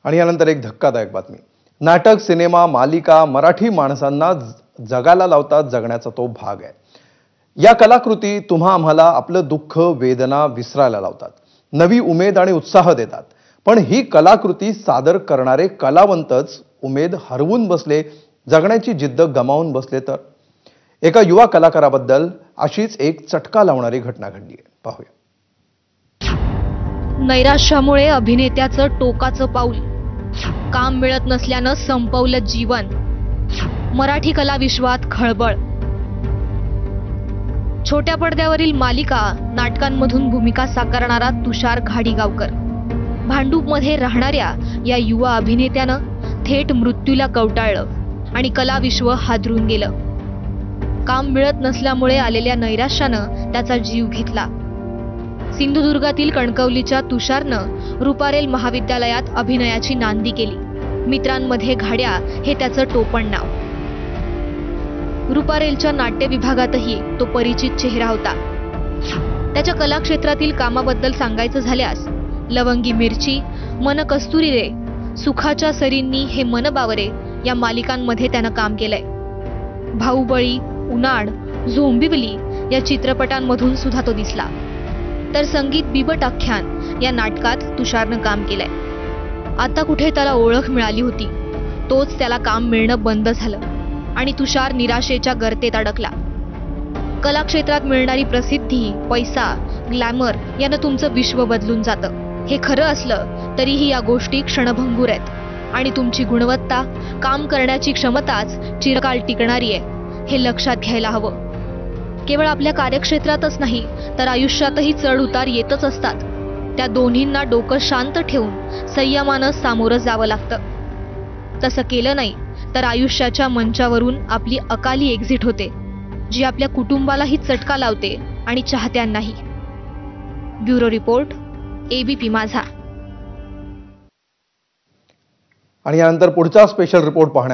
आणि यानंतर एक धक्कादायक बातमी। नाटक, सिनेमा, मालिका मराठी माणसांना जगाला लावतात, जगण्याचा तो भाग आहे। या कलाकृती तुम्हा आम्हाला आपलं दुःख, वेदना विसरायला लावतात, नवी उमेद आणि उत्साह देतात। पण ही कलाकृती सादर करणारे कलावंतच उमेद हरवून बसले, जगण्याची जिद्द गमावून बसले तर? एका युवा कलाकाराबद्दल अशीच एक चटका लावणारी घटना घडली आहे, पाहूया। नैराश्यामुळे अभिनेत्याचं टोकाचं पाऊल, काम मिळत नसल्यानं संपवलं जीवन, मराठी कला विश्वात खळबळ। छोट्या पडद्यावरील मालिका, नाटकांमधून भूमिका साकारणारा तुषार घाडीगावकर, भांडूपमध्ये राहणाऱ्या या युवा अभिनेत्यानं थेट मृत्यूला कवटाळलं आणि कला विश्व हादरून गेलं। काम मिळत नसल्यामुळे आलेल्या नैराश्यानं त्याचा जीव घेतला। सिंधुदुर्गातील कणकवलीच्या तुषारनं रुपारेल महाविद्यालयात अभिनयाची नांदी केली। मित्रांमध्ये घाड्या हे त्याचं टोपण नाव। रुपारेलच्या नाट्य विभागातही तो परिचित चेहरा होता। त्याच्या कलाक्षेत्रातील कामाबद्दल सांगायचं झाल्यास लवंगी मिरची, मन कस्तुरी रे, सुखाच्या सरींनी हे मन बावरे या मालिकांमध्ये त्यानं काम केलंय। भाऊबळी, उनाड, झोंबिवली या चित्रपटांमधून सुद्धा तो दिसला। तर संगीत बिबट आख्यान या नाटकात तुषारनं काम केलंय। आता कुठे त्याला ओळख मिळाली होती, तोच त्याला काम मिळणं बंद झालं आणि तुषार निराशेच्या गर्तेत अडकला। कलाक्षेत्रात मिळणारी प्रसिद्धी, पैसा, ग्लॅमर यानं तुमचं विश्व बदलून जातं। हे खरं असलं तरीही या गोष्टी क्षणभंगूर आहेत आणि तुमची गुणवत्ता, काम करण्याची क्षमताच चिरकाल टिकणारी आहे, हे लक्षात घ्यायला हवं। केवळ आपल्या कार्यक्षेत्रातच नाही तर आयुष्यातही चढ उतार येतच असतात। त्या दोन्हींना डोकं शांत ठेवून संयमानं सामोरं जावं लागतं। तसं केलं नाही तर आयुष्याच्या मंचावरून आपली अकाली एक्झिट होते, जी आपल्या कुटुंबालाही चटका लावते आणि चाहत्यांनाही। ब्युरो रिपोर्ट, एबीपी माझा। आणि यानंतर पुढचा स्पेशल रिपोर्ट पाहण्या